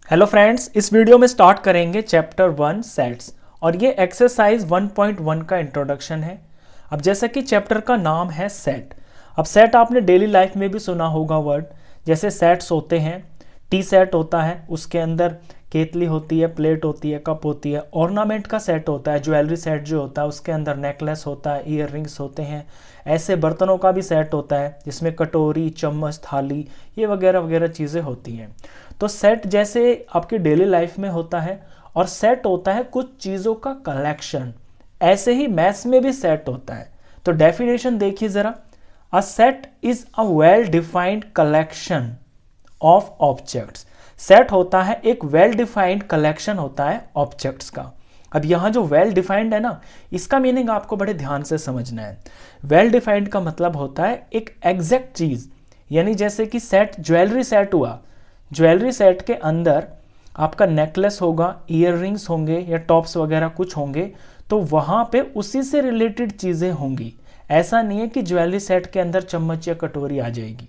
Hello friends, इस video में start करेंगे चैप्टर 1 सेट्स और ये एक्सरसाइज 1.1 का इंट्रोडक्शन है। अब जैसा कि चैप्टर का नाम है सेट। अब सेट आपने डेली लाइफ में भी सुना होगा वर्ड, जैसे सेट्स होते हैं। टी सेट होता है, उसके अंदर केतली होती है, प्लेट होती है, कप होती है। ऑर्नामेंट का सेट होता है, ज्वेलरी सेट जो होता है उसके अंदर नेकलेस होता है, ईयर रिंग्स होते हैं। ऐसे बर्तनों का भी सेट होता है जिसमें कटोरी, चम्मच, थाली ये वगैरह वगैरह चीज़ें होती हैं। तो सेट जैसे आपकी डेली लाइफ में होता है और सेट होता है कुछ चीज़ों का कलेक्शन। ऐसे ही मैथ्स में भी सेट होता है। तो डेफिनेशन देखिए ज़रा। A set is a well defined collection of objects. Set होता है एक वेल डिफाइंड कलेक्शन होता है ऑब्जेक्ट्स का। अब यहां जो वेल डिफाइंड है ना, इसका मीनिंग आपको बड़े ध्यान से समझना है। वेल डिफाइंड का मतलब होता है एक एग्जैक्ट चीज, यानी जैसे कि सेट ज्वेलरी सेट हुआ, ज्वेलरी सेट के अंदर आपका नेकलेस होगा, ईयर रिंग्स होंगे या टॉप्स वगैरह कुछ होंगे, तो वहां पे उसी से रिलेटेड चीजें होंगी। ऐसा नहीं है कि ज्वेलरी सेट के अंदर चम्मच या कटोरी आ जाएगी।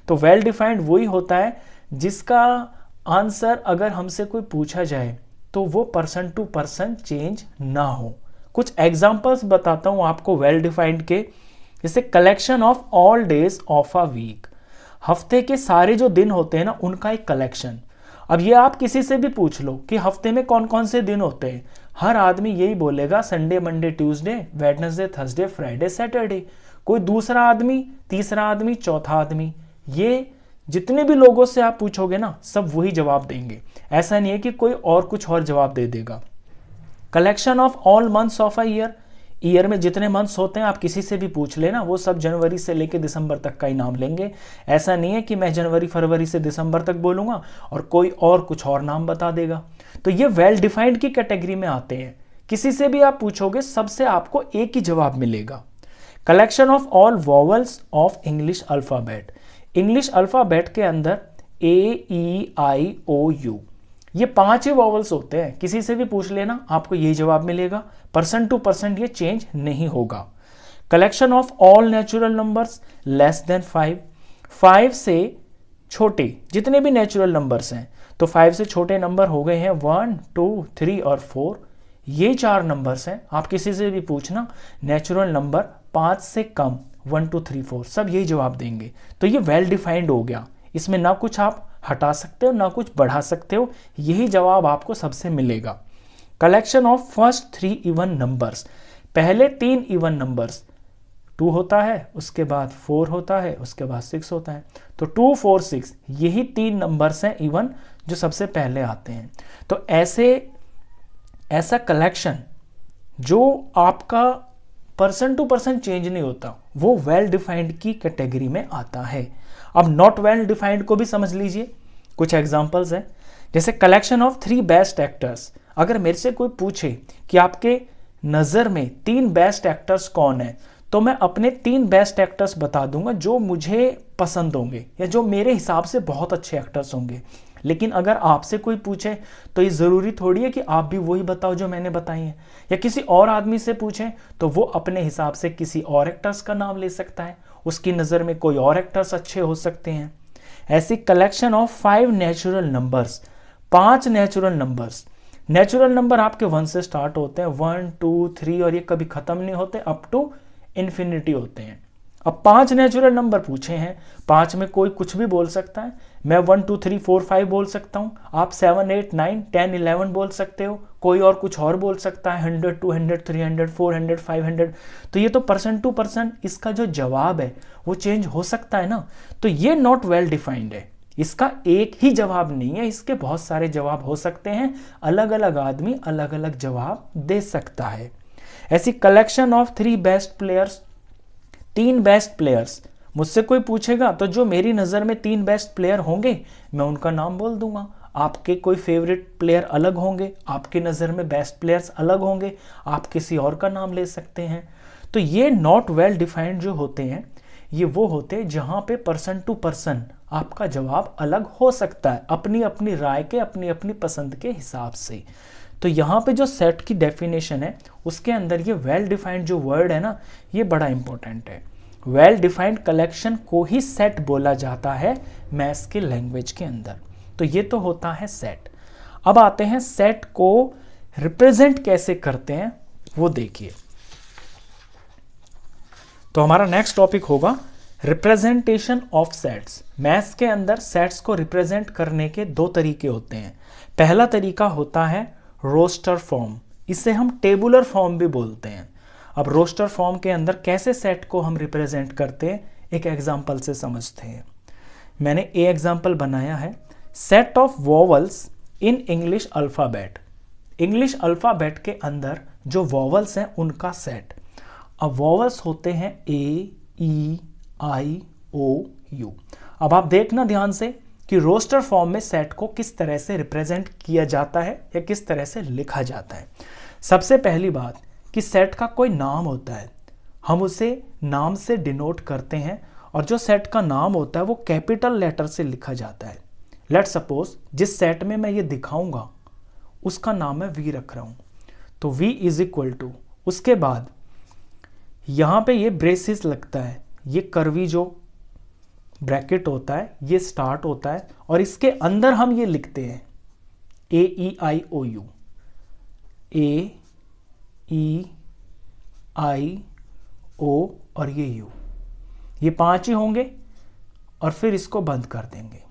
तो वेल डिफाइंड वही होता है जिसका आंसर अगर हमसे कोई पूछा जाए तो वो पर्सन टू पर्सन चेंज ना हो। कुछ एग्जांपल्स बताता हूं आपको वेल डिफाइंड के। जैसे collection of all days of a week, हफ्ते के सारे जो दिन होते हैं ना उनका एक कलेक्शन। अब ये आप किसी से भी पूछ लो कि हफ्ते में कौन कौन से दिन होते हैं, हर आदमी यही बोलेगा Sunday, Monday, Tuesday, Wednesday, Thursday, Friday, Saturday. कोई दूसरा आदमी, तीसरा आदमी, चौथा आदमी, ये जितने भी लोगों से आप पूछोगे ना सब वही जवाब देंगे। ऐसा नहीं है कि कोई और कुछ और जवाब दे देगा। Collection of all months of a year, year में जितने मंथ्स होते हैं आप किसी से भी पूछ लेना, वो सब जनवरी से लेकर दिसंबर तक का ही नाम लेंगे। ऐसा नहीं है कि मैं जनवरी फरवरी से दिसंबर तक बोलूंगा और कोई और कुछ और नाम बता देगा। तो ये वेल डिफाइंड की कैटेगरी में आते हैं। किसी से भी आप पूछोगे सबसे आपको एक ही जवाब मिलेगा। Collection of all vowels of English alphabet, English alphabet के अंदर AEIOU ये 5 ही वॉवल्स होते हैं। किसी से भी पूछ लेना आपको यही जवाब मिलेगा। पर्सन टू पर्सन ये चेंज नहीं होगा। Collection of all natural numbers less than 5, 5 से छोटे जितने भी नेचुरल नंबर्स हैं, तो 5 से छोटे नंबर हो गए हैं 1, 2, 3 और 4। ये 4 नंबर्स हैं। आप किसी से भी पूछना नेचुरल नंबर 5 से कम 1, 2, 3, 4 सब यही जवाब देंगे। तो ये वेल डिफाइंड हो गया। इसमें ना कुछ आप हटा सकते हो ना कुछ बढ़ा सकते हो, यही जवाब आपको सबसे मिलेगा। Collection of first 3 even numbers, पहले 3 इवन नंबर्स 2 होता है, उसके बाद 4 होता है, उसके बाद 6 होता है। तो 2, 4, 6 यही 3 नंबर्स हैं इवन जो सबसे पहले आते हैं। तो ऐसा कलेक्शन जो आपका पर्सन टू पर्सन चेंज नहीं होता, वो वेल डिफाइंड की कैटेगरी में आता है। अब नॉट वेल डिफाइंड को भी समझ लीजिए। कुछ एग्जांपल्स हैं, जैसे कलेक्शन ऑफ 3 बेस्ट एक्टर्स। अगर मेरे से कोई पूछे कि आपके नज़र में 3 बेस्ट एक्टर्स कौन है, तो मैं अपने 3 बेस्ट एक्टर्स बता दूंगा जो मुझे पसंद होंगे या जो मेरे हिसाब से बहुत अच्छे एक्टर्स होंगे। लेकिन अगर आपसे कोई पूछे तो ये ज़रूरी थोड़ी है कि आप भी वही बताओ जो मैंने बताई है। या किसी और आदमी से पूछें तो वो अपने हिसाब से किसी और एक्टर्स का नाम ले सकता है, उसकी नज़र में कोई और एक्टर्स अच्छे हो सकते हैं। ऐसी collection of 5 natural numbers, 5 natural numbers. Natural number आपके 1 से स्टार्ट होते हैं, 1, 2, 3 और ये कभी ख़त्म नहीं होते, अप टू इन्फिनिटी होते हैं। अब 5 नेचुरल नंबर पूछे हैं, 5 में कोई कुछ भी बोल सकता है। मैं 1, 2, 3, 4, 5 बोल सकता हूँ, आप 7, 8, 9, 10, 11 बोल सकते हो, कोई और कुछ और बोल सकता है, 100, 200, 300, 400, 500। तो ये तो पर्सन टू पर्सन इसका जो जवाब है वो चेंज हो सकता है ना। तो ये नॉट वेल डिफाइंड है। इसका एक ही जवाब नहीं है, इसके बहुत सारे जवाब हो सकते हैं। अलग अलग आदमी अलग अलग जवाब दे सकता है। ऐसी collection of 3 best players, 3 best players. मुझसे कोई पूछेगा तो जो मेरी नज़र में 3 बेस्ट प्लेयर होंगे मैं उनका नाम बोल दूंगा। आपके कोई फेवरेट प्लेयर अलग होंगे, आपकी नज़र में बेस्ट प्लेयर्स अलग होंगे, आप किसी और का नाम ले सकते हैं। तो ये नॉट वेल डिफाइंड जो होते हैं ये वो होते हैं जहाँ पे पर्सन टू पर्सन आपका जवाब अलग हो सकता है, अपनी अपनी राय के, अपनी अपनी पसंद के हिसाब से। तो यहाँ पे जो सेट की डेफिनेशन है उसके अंदर ये वेल डिफाइंड जो वर्ड है ना, ये बड़ा इंपॉर्टेंट है। वेल डिफाइंड कलेक्शन को ही सेट बोला जाता है मैथ्स के लैंग्वेज के अंदर। तो ये तो होता है सेट। अब आते हैं सेट को रिप्रेजेंट कैसे करते हैं वो देखिए। तो हमारा नेक्स्ट टॉपिक होगा रिप्रेजेंटेशन ऑफ सेट्स। मैथ्स के अंदर सेट्स को रिप्रेजेंट करने के दो तरीके होते हैं। पहला तरीका होता है रोस्टर फॉर्म, इसे हम टेबुलर फॉर्म भी बोलते हैं। अब रोस्टर फॉर्म के अंदर कैसे सेट को हम रिप्रेजेंट करते हैं एक एग्जांपल से समझते हैं। मैंने ए एग्जांपल बनाया है, set of vowels in English alphabet. English alphabet के अंदर जो वोवल्स हैं उनका सेट। अब वोवल्स होते हैं ए, ई, आई, ओ, यू। अब आप देखना ध्यान से कि रोस्टर फॉर्म में सेट को किस तरह से रिप्रेजेंट किया जाता है या किस तरह से लिखा जाता है। सबसे पहली बात कि सेट का कोई नाम होता है, हम उसे नाम से डिनोट करते हैं और जो सेट का नाम होता है वो कैपिटल लेटर से लिखा जाता है। लेट्स सपोज जिस सेट में मैं ये दिखाऊंगा उसका नाम मैं वी रख रहा हूं, तो वी इज इक्वल टू, उसके बाद यहां पे ये ब्रेसिस लगता है, ये कर्वी जो ब्रैकेट होता है ये स्टार्ट होता है और इसके अंदर हम ये लिखते हैं ए, e, i, o, you. A, e, i, ओ और ये यू, ये 5 ही होंगे और फिर इसको बंद कर देंगे।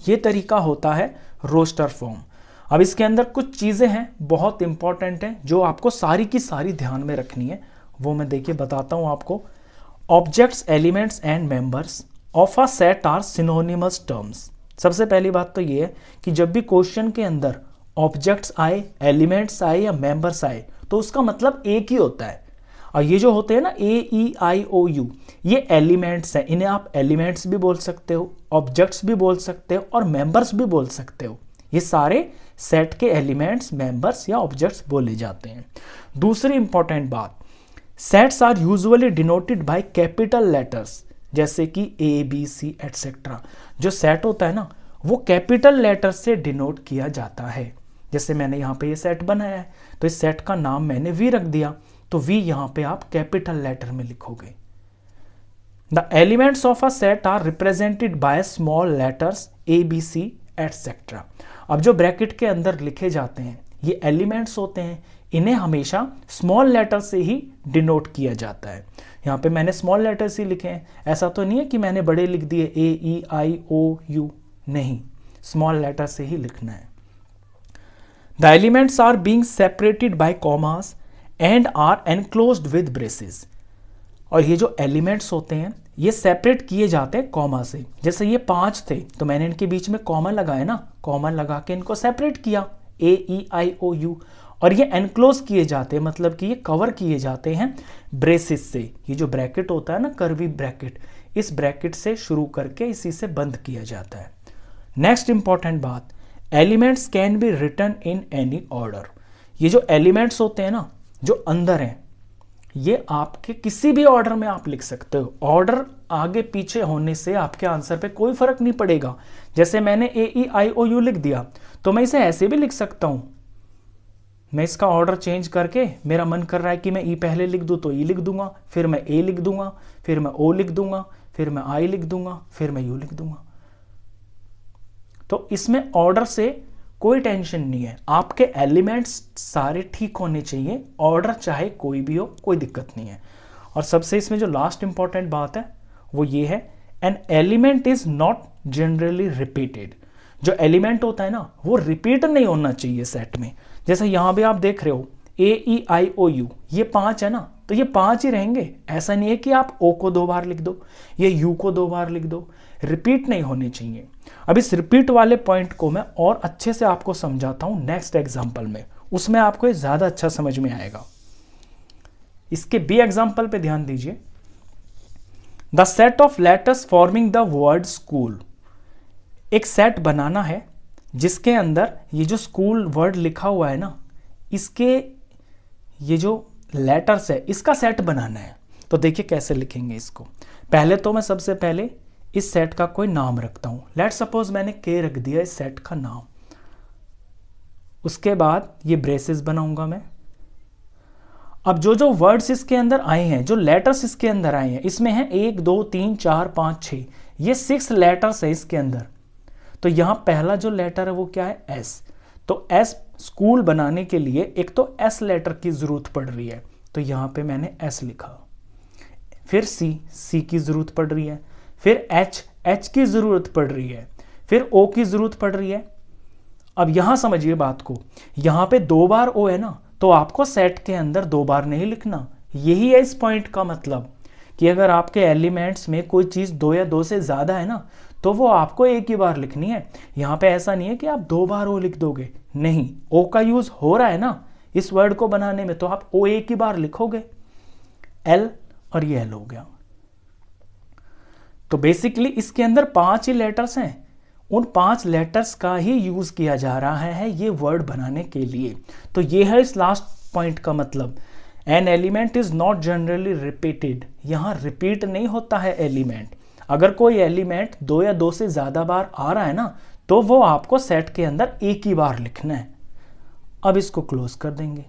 ये तरीका होता है रोस्टर फॉर्म। अब इसके अंदर कुछ चीज़ें हैं बहुत इंपॉर्टेंट हैं जो आपको सारी की सारी ध्यान में रखनी है, वो मैं देखिए बताता हूं आपको। Objects, elements and members of a set are synonymous terms. सबसे पहली बात तो ये है कि जब भी क्वेश्चन के अंदर ऑब्जेक्ट्स आए, एलिमेंट्स आए या मेंबर्स आए तो उसका मतलब एक ही होता है। और ये जो होते हैं ना ए, ई, आई, ओ, यू, ये एलिमेंट्स हैं। इन्हें आप एलिमेंट्स भी बोल सकते हो, ऑब्जेक्ट्स भी बोल सकते हो और मेंबर्स भी बोल सकते हो। ये सारे सेट के एलिमेंट्स, मेंबर्स या ऑब्जेक्ट्स बोले जाते हैं। दूसरी इंपॉर्टेंट बात, sets are usually denoted by capital letters, जैसे कि ए, बी, सी एटसेट्रा। जो सेट होता है ना वो कैपिटल लेटर से डिनोट किया जाता है। जैसे मैंने यहाँ पे ये सेट बनाया है तो इस सेट का नाम मैंने वी रख दिया, तो वी यहाँ पे आप कैपिटल लेटर में लिखोगे। The elements of a set are represented by small letters a, B, C etcetera. अब जो ब्रैकेट के अंदर लिखे जाते हैं ये एलिमेंट्स होते हैं, इन्हें हमेशा स्मॉल लेटर से ही डिनोट किया जाता है। यहाँ पे मैंने स्मॉल लेटर्स ही लिखे हैं, ऐसा तो नहीं है कि मैंने बड़े लिख दिए a, e, i, o, u, नहीं, स्मॉल लेटर से ही लिखना है। The elements are being separated by commas and are enclosed with braces. और ये जो एलिमेंट्स होते हैं ये सेपरेट किए जाते हैं कॉमा से। जैसे ये 5 थे तो मैंने इनके बीच में कॉमा लगाया ना, कॉमा लगा के इनको सेपरेट किया, ए, ई, आई, ओ, यू। और ये एनक्लोज किए जाते हैं, मतलब कि ये कवर किए जाते हैं ब्रेसिस से। ये जो ब्रैकेट होता है ना, कर्वी ब्रैकेट, इस ब्रैकेट से शुरू करके इसी से बंद किया जाता है। नेक्स्ट इंपॉर्टेंट बात, elements can be written in any order. ये जो एलिमेंट्स होते हैं ना जो अंदर हैं ये आपके किसी भी ऑर्डर में आप लिख सकते हो। ऑर्डर आगे पीछे होने से आपके आंसर पे कोई फर्क नहीं पड़ेगा। जैसे मैंने ए, ई, आई, ओ, यू लिख दिया तो मैं इसे ऐसे भी लिख सकता हूं। मैं इसका ऑर्डर चेंज करके, मेरा मन कर रहा है कि मैं ई पहले लिख दूं तो ई लिख दूंगा, फिर मैं ए लिख दूंगा, फिर मैं ओ लिख दूंगा, फिर मैं आई लिख दूंगा, फिर मैं यू लिख दूंगा। तो इसमें ऑर्डर से कोई टेंशन नहीं है, आपके एलिमेंट्स सारे ठीक होने चाहिए, ऑर्डर चाहे कोई भी हो, कोई दिक्कत नहीं है। और सबसे इसमें जो लास्ट इंपॉर्टेंट बात है वो ये है, an element is not generally repeated. जो एलिमेंट होता है ना वो रिपीट नहीं होना चाहिए सेट में। जैसे यहां भी आप देख रहे हो ए, ई, आई, ओ, यू, ये 5 है ना, तो ये 5 ही रहेंगे। ऐसा नहीं है कि आप ओ को 2 बार लिख दो, ये यू को 2 बार लिख दो, रिपीट नहीं होने चाहिए। अब इस रिपीट वाले पॉइंट को मैं और अच्छे से आपको समझाता हूं नेक्स्ट एग्जांपल में, उसमें आपको ये ज्यादा अच्छा समझ में आएगा। इसके बी एग्जांपल पे ध्यान दीजिए। The set of letters forming the word school. एक सेट बनाना है जिसके अंदर ये जो स्कूल वर्ड लिखा हुआ है ना, इसके ये जो लेटर्स है इसका सेट बनाना है। तो देखिए कैसे लिखेंगे इसको। पहले तो मैं सबसे पहले इस सेट का कोई नाम रखता हूं। लेट्स सपोज मैंने के रख दिया इस सेट का नाम। उसके बाद ये ब्रेसेस बनाऊंगा मैं। अब जो जो वर्ड्स इसके अंदर आए हैं, जो लेटर्स इसके अंदर आए हैं, इसमें है 1, 2, 3, 4, 5, 6, ये 6 लेटर्स है इसके अंदर। तो यहां पहला जो लेटर है वो क्या है, एस। तो एस स्कूल बनाने के लिए एक तो एस लेटर की जरूरत पड़ रही है, तो यहां पे मैंने एस लिखा। फिर सी की जरूरत पड़ रही है, फिर एच की जरूरत पड़ रही है, फिर ओ की जरूरत पड़ रही है। अब यहां समझिए बात को, यहां पे 2 बार ओ है ना, तो आपको सेट के अंदर 2 बार नहीं लिखना। यही है इस पॉइंट का मतलब कि अगर आपके एलिमेंट्स में कोई चीज 2 या 2 से ज्यादा है ना, तो वो आपको एक ही बार लिखनी है। यहां पे ऐसा नहीं है कि आप 2 बार ओ लिख दोगे, नहीं, ओ का यूज हो रहा है ना इस वर्ड को बनाने में, तो आप ओ एक ही बार लिखोगे, एल, और ये एल हो गया। तो बेसिकली इसके अंदर 5 ही लेटर्स हैं, उन 5 लेटर्स का ही यूज किया जा रहा है ये वर्ड बनाने के लिए। तो ये है इस लास्ट पॉइंट का मतलब, an element is not generally repeated. यहां रिपीट नहीं होता है एलिमेंट। अगर कोई एलिमेंट 2 या 2 से ज्यादा बार आ रहा है ना, तो वो आपको सेट के अंदर एक ही बार लिखना है। अब इसको क्लोज कर देंगे।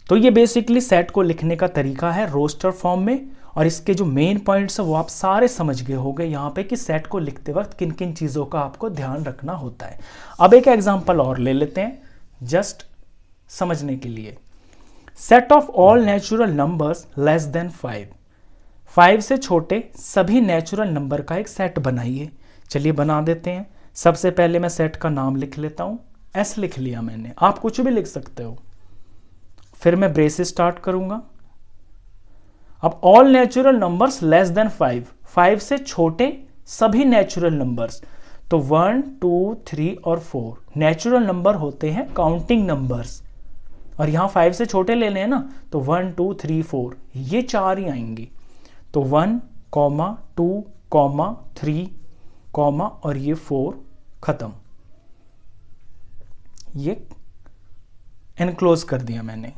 तो ये बेसिकली सेट को लिखने का तरीका है रोस्टर फॉर्म में, और इसके जो मेन पॉइंट्स है वो आप सारे समझ गए होंगे यहाँ पे कि सेट को लिखते वक्त किन किन चीजों का आपको ध्यान रखना होता है। अब एक एग्जांपल और ले लेते हैं जस्ट समझने के लिए। Set of all natural numbers less than 5 से छोटे सभी नेचुरल नंबर का एक सेट बनाइए। चलिए बना देते हैं। सबसे पहले मैं सेट का नाम लिख लेता हूं, एस लिख लिया मैंने, आप कुछ भी लिख सकते हो। फिर मैं ब्रेसेस स्टार्ट करूंगा। अब all natural numbers less than 5 से छोटे सभी नेचुरल नंबर्स, तो 1, 2, 3 और 4 नेचुरल नंबर होते हैं, काउंटिंग नंबर्स। और यहां 5 से छोटे लेने हैं ना, तो 1, 2, 3, 4 ये 4 ही आएंगे। तो 1, 2, 3, और ये 4 खत्म। ये एनक्लोज कर दिया मैंने।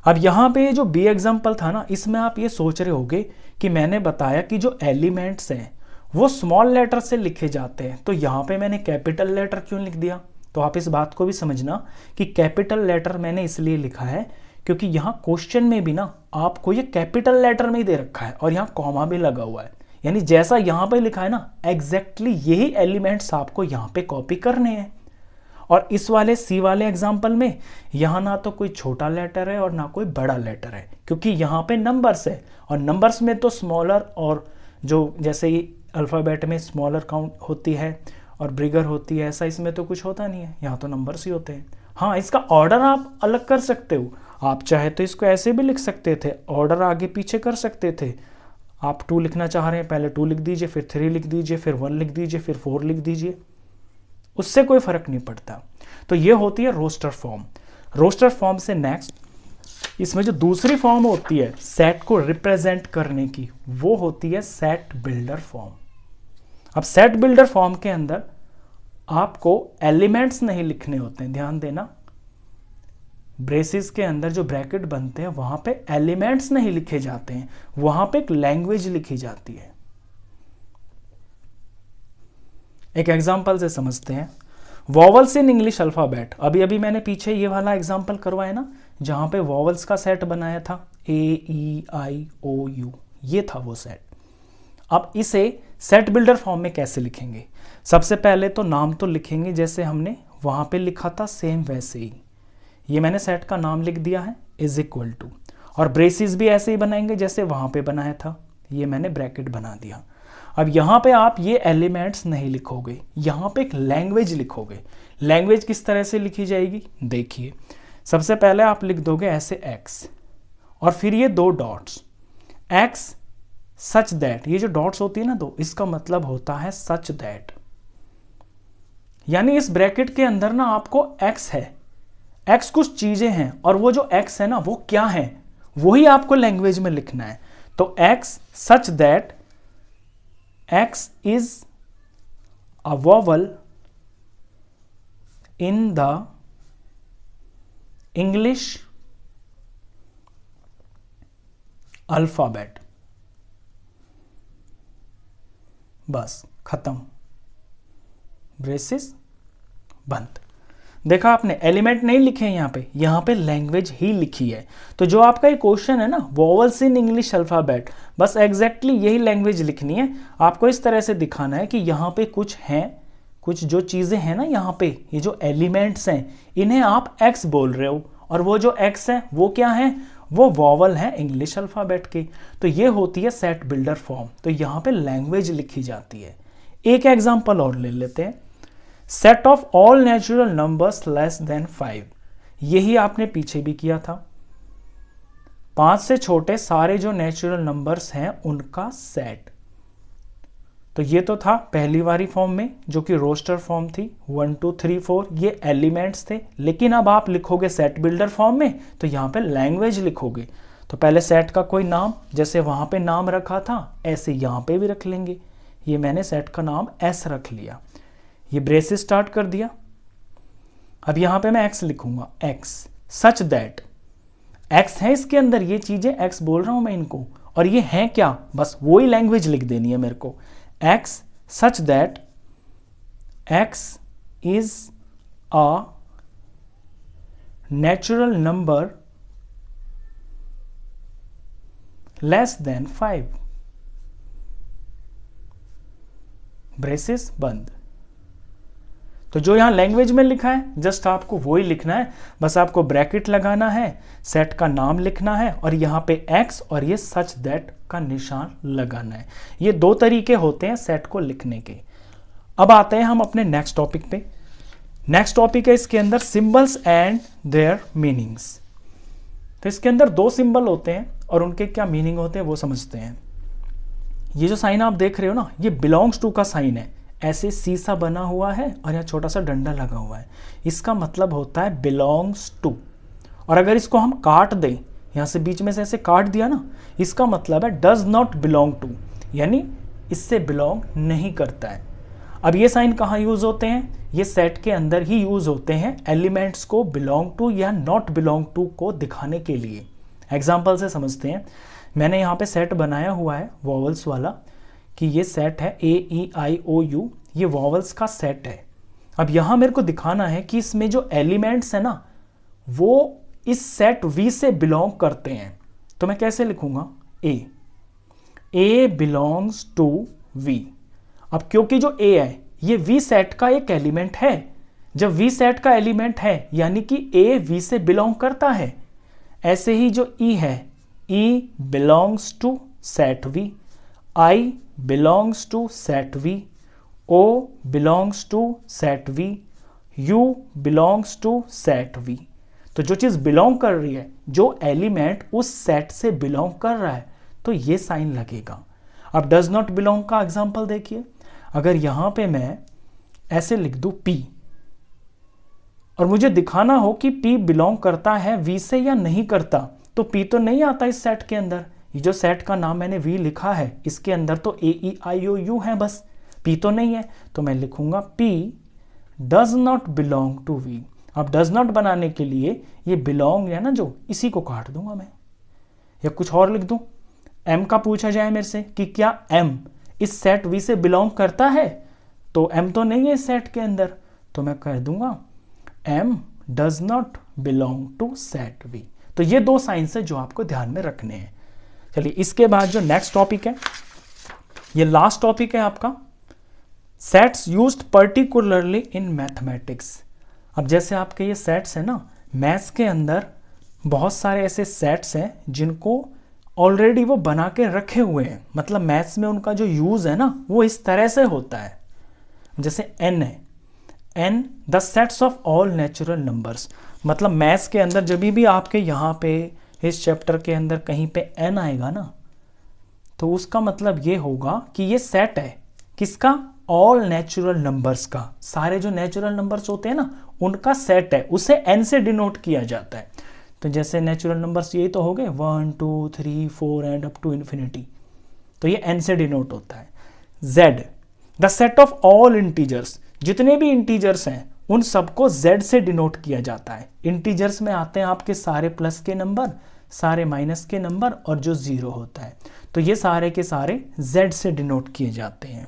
अब यहां पे जो बी एग्जाम्पल था ना, इसमें आप ये सोच रहे होगे कि मैंने बताया कि जो एलिमेंट्स हैं वो स्मॉल लेटर से लिखे जाते हैं, तो यहां पे मैंने कैपिटल लेटर क्यों लिख दिया। तो आप इस बात को भी समझना कि कैपिटल लेटर मैंने इसलिए लिखा है क्योंकि यहां क्वेश्चन में भी ना आपको ये कैपिटल लेटर में ही दे रखा है, और यहां कॉमा भी लगा हुआ है, यानी जैसा यहां पे लिखा है ना एग्जैक्टली यही एलिमेंट्स आपको यहां पे कॉपी करने हैं। और इस वाले सी वाले एग्जाम्पल में यहां ना तो कोई छोटा लेटर है और ना कोई बड़ा लेटर है, क्योंकि यहां पे नंबर्स है, और नंबर्स में तो स्मॉलर और जो जैसे ही अल्फ़ाबेट में स्मॉलर काउंट होती है और ब्रिगर होती है, ऐसा इसमें तो कुछ होता नहीं है, यहाँ तो नंबर्स ही होते हैं। हाँ, इसका ऑर्डर आप अलग कर सकते हो, आप चाहे तो इसको ऐसे भी लिख सकते थे, ऑर्डर आगे पीछे कर सकते थे। आप 2 लिखना चाह रहे हैं, पहले 2 लिख दीजिए, फिर 3 लिख दीजिए, फिर 1 लिख दीजिए, फिर 4 लिख दीजिए, उससे कोई फर्क नहीं पड़ता। तो ये होती है रोस्टर फॉर्म। रोस्टर फॉर्म से नेक्स्ट इसमें जो दूसरी फॉर्म होती है सेट को रिप्रेजेंट करने की, वो होती है सेट बिल्डर फॉर्म। अब सेट बिल्डर फॉर्म के अंदर आपको एलिमेंट्स नहीं लिखने होते हैं, ध्यान देना, ब्रेसिस के अंदर जो ब्रैकेट बनते हैं वहां पे एलिमेंट्स नहीं लिखे जाते हैं, वहां पे एक लैंग्वेज लिखी जाती है। एक एग्जांपल से समझते हैं। वॉवल्स इन इंग्लिश अल्फाबेट, अभी अभी मैंने पीछे ये वाला एग्जांपल करवाया ना, जहां पे वॉवल्स का सेट बनाया था, AEIOU, ये था वो सेट। अब इसे सेट बिल्डर फॉर्म में कैसे लिखेंगे। सबसे पहले तो नाम तो लिखेंगे जैसे हमने वहां पे लिखा था, सेम वैसे ही ये मैंने सेट का नाम लिख दिया है, =, और ब्रेसिस भी ऐसे ही बनाएंगे जैसे वहां पे बनाया था, ये मैंने ब्रैकेट बना दिया। अब यहां पे आप ये एलिमेंट्स नहीं लिखोगे, यहां पे एक लैंग्वेज लिखोगे। लैंग्वेज किस तरह से लिखी जाएगी देखिए। सबसे पहले आप लिख दोगे ऐसे x, और फिर ये 2 डॉट्स, x सच दैट, ये जो डॉट्स होती है ना 2, इसका मतलब होता है सच दैट, यानी इस ब्रैकेट के अंदर ना आपको x है, x कुछ चीजें हैं, और वो जो x है ना वो क्या है वही आपको लैंग्वेज में लिखना है। तो x such that x is a vowel in the English alphabet। बस खत्म, ब्रेसिस बंद। देखा आपने, एलिमेंट नहीं लिखे हैं यहाँ पे लैंग्वेज ही लिखी है। तो जो आपका ये क्वेश्चन है ना, वोवेल्स इन इंग्लिश अल्फाबेट, बस एग्जैक्टली यही लैंग्वेज लिखनी है। आपको इस तरह से दिखाना है कि यहाँ पे कुछ हैं, कुछ जो चीज़ें हैं ना यहाँ पे, ये जो एलिमेंट्स हैं इन्हें आप एक्स बोल रहे हो, और वो जो एक्स है वो क्या है, वो वॉवल है इंग्लिश अल्फाबेट की। तो ये होती है सेट बिल्डर फॉर्म। तो यहाँ पे लैंग्वेज लिखी जाती है। एक एग्जांपल और ले लेते हैं, set of all natural numbers less than 5। यही आपने पीछे भी किया था, 5 से छोटे सारे जो नेचुरल नंबर्स हैं उनका सेट। तो ये तो था पहली वाली फॉर्म में जो कि रोस्टर फॉर्म थी, 1 2 3 4 ये एलिमेंट्स थे। लेकिन अब आप लिखोगे सेट बिल्डर फॉर्म में तो यहाँ पे लैंग्वेज लिखोगे। तो पहले सेट का कोई नाम, जैसे वहाँ पे नाम रखा था ऐसे यहाँ पे भी रख लेंगे। ये मैंने सेट का नाम एस रख लिया, ये ब्रेसेस स्टार्ट कर दिया। अब यहाँ पे मैं एक्स लिखूंगा, एक्स सच दैट, एक्स है इसके अंदर, ये चीजें एक्स बोल रहा हूं मैं इनको, और ये है क्या, बस वही लैंग्वेज लिख देनी है मेरे को। X such that x is a natural number less than 5, braces बंद। तो जो यहां लैंग्वेज में लिखा है जस्ट आपको वही लिखना है, बस आपको ब्रैकेट लगाना है, सेट का नाम लिखना है और यहां पे एक्स और ये सच दैट का निशान लगाना है। ये दो तरीके होते हैं सेट को लिखने के। अब आते हैं हम अपने नेक्स्ट टॉपिक पे। नेक्स्ट टॉपिक है इसके अंदर सिंबल्स एंड देयर मीनिंग्स। तो इसके अंदर दो सिंबल होते हैं और उनके क्या मीनिंग होते हैं वो समझते हैं। ये जो साइन आप देख रहे हो ना, ये बिलोंग्स टू का साइन है, ऐसे सीसा बना हुआ है और यहाँ छोटा सा डंडा लगा हुआ है, इसका मतलब होता है बिलोंग्स टू। और अगर इसको हम काट दें, यहाँ से बीच में से ऐसे काट दिया ना, इसका मतलब है डज नॉट बिलोंग टू, यानी इससे बिलोंग नहीं करता है। अब ये साइन कहाँ यूज होते हैं, ये सेट के अंदर ही यूज होते हैं एलिमेंट्स को बिलोंग टू या नॉट बिलोंग टू को दिखाने के लिए। एग्जाम्पल से समझते हैं। मैंने यहाँ पे सेट बनाया हुआ है वॉवल्स वाला, कि ये सेट है AEIOU, ये वॉवल्स का सेट है। अब यहाँ मेरे को दिखाना है कि इसमें जो एलिमेंट्स है ना वो इस सेट V से बिलोंग करते हैं। तो मैं कैसे लिखूंगा, A बिलोंग्स टू V। अब क्योंकि जो A है ये V सेट का एक एलिमेंट है, जब V सेट का एलिमेंट है यानी कि A V से बिलोंग करता है। ऐसे ही जो E है, E belongs to set V, I belongs to set V, O belongs to set V, U belongs to set V। तो जो चीज बिलोंग कर रही है, जो एलिमेंट उस सेट से बिलोंग कर रहा है, तो ये साइन लगेगा। अब डज नॉट बिलोंग का एग्जांपल देखिए। अगर यहां पे मैं ऐसे लिख दूं P और मुझे दिखाना हो कि P बिलोंग करता है V से या नहीं करता, तो P तो नहीं आता इस सेट के अंदर। ये जो सेट का नाम मैंने V लिखा है इसके अंदर तो AEIOU है, बस P तो नहीं है। तो मैं लिखूंगा P does not belong to V। अब डज नॉट बनाने के लिए ये बिलोंग है ना जो, इसी को काट दूंगा मैं, या कुछ और लिख दूं। M का पूछा जाए मेरे से कि क्या M इस सेट V से बिलोंग करता है, तो M तो नहीं है इस सेट के अंदर, तो मैं कह दूंगा M does not belong to set V। तो ये दो साइंस है जो आपको ध्यान में रखने हैं। चलिए इसके बाद जो नेक्स्ट टॉपिक है, ये लास्ट टॉपिक है आपका, sets used particularly in mathematics. अब जैसे आपके ये सेट्स है ना, मैथ्स के अंदर बहुत सारे ऐसे सेट्स हैं जिनको ऑलरेडी वो बना के रखे हुए हैं, मतलब मैथ्स में उनका जो यूज है ना वो इस तरह से होता है। जैसे n है, n the sets of all natural numbers, मतलब मैथ्स के अंदर जब भी आपके यहाँ पे इस चैप्टर के अंदर कहीं पे n आएगा ना, तो उसका मतलब ये होगा कि ये सेट है किसका, ऑल नेचुरल नंबर्स का। सारे जो नेचुरल नंबर्स होते हैं ना उनका सेट है, उसे n से डिनोट किया जाता है। तो जैसे नेचुरल नंबर्स यही तो हो गए 1 2 3 4 एंड अप टू इन्फिनिटी, तो ये n से डिनोट होता है। z the set of all integers, जितने भी इंटीजर्स हैं उन सबको z से डिनोट किया जाता है। इंटीजर्स में आते हैं आपके सारे प्लस के नंबर, सारे माइनस के नंबर और जो जीरो होता है, तो ये सारे के सारे z से डिनोट किए जाते हैं।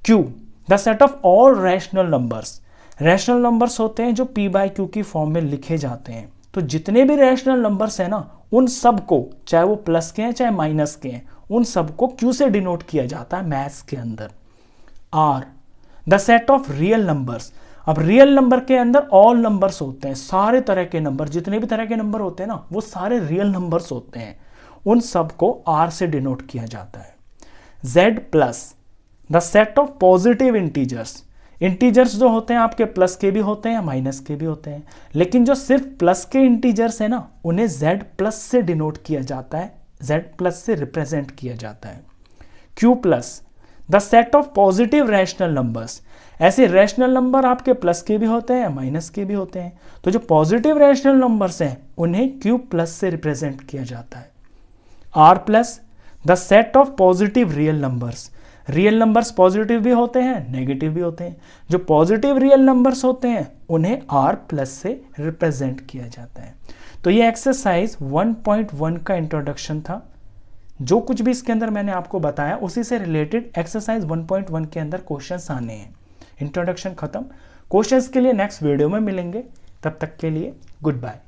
q the set of all rational numbers, rational numbers होते हैं जो p बाई क्यू की फॉर्म में लिखे जाते हैं। तो जितने भी रैशनल नंबर्स हैं ना, उन सबको, चाहे वो प्लस के हैं चाहे माइनस के हैं, उन सबको क्यू से डिनोट किया जाता है मैथ्स के अंदर। R the set of real numbers. अब रियल नंबर के अंदर ऑल नंबर्स होते हैं, सारे तरह के नंबर, जितने भी तरह के नंबर होते हैं ना, वो सारे रियल नंबर्स होते हैं, उन सबको आर से डिनोट किया जाता है। Z plus the set of positive integers. Integers जो होते हैं आपके प्लस के भी होते हैं माइनस के भी होते हैं, लेकिन जो सिर्फ प्लस के इंटीजर्स है ना, उन्हें जेड प्लस से डिनोट किया जाता है, जेड प्लस से रिप्रेजेंट किया जाता है। Q plus the set of positive rational numbers. ऐसे रैशनल नंबर आपके प्लस के भी होते हैं माइनस के भी होते हैं, तो जो पॉजिटिव रैशनल नंबर्स हैं उन्हें क्यू प्लस से रिप्रेजेंट किया जाता है। R plus the set of positive real numbers. Real numbers positive भी होते हैं नेगेटिव भी होते हैं, जो पॉजिटिव रियल नंबर्स होते हैं उन्हें आर प्लस से रिप्रेजेंट किया जाता है। तो ये एक्सरसाइज 1.1 का इंट्रोडक्शन था। जो कुछ भी इसके अंदर मैंने आपको बताया उसी से रिलेटेड एक्सरसाइज 1.1 के अंदर क्वेश्चंस आने हैं। इंट्रोडक्शन खत्म, क्वेश्चंस के लिए नेक्स्ट वीडियो में मिलेंगे, तब तक के लिए गुड बाय।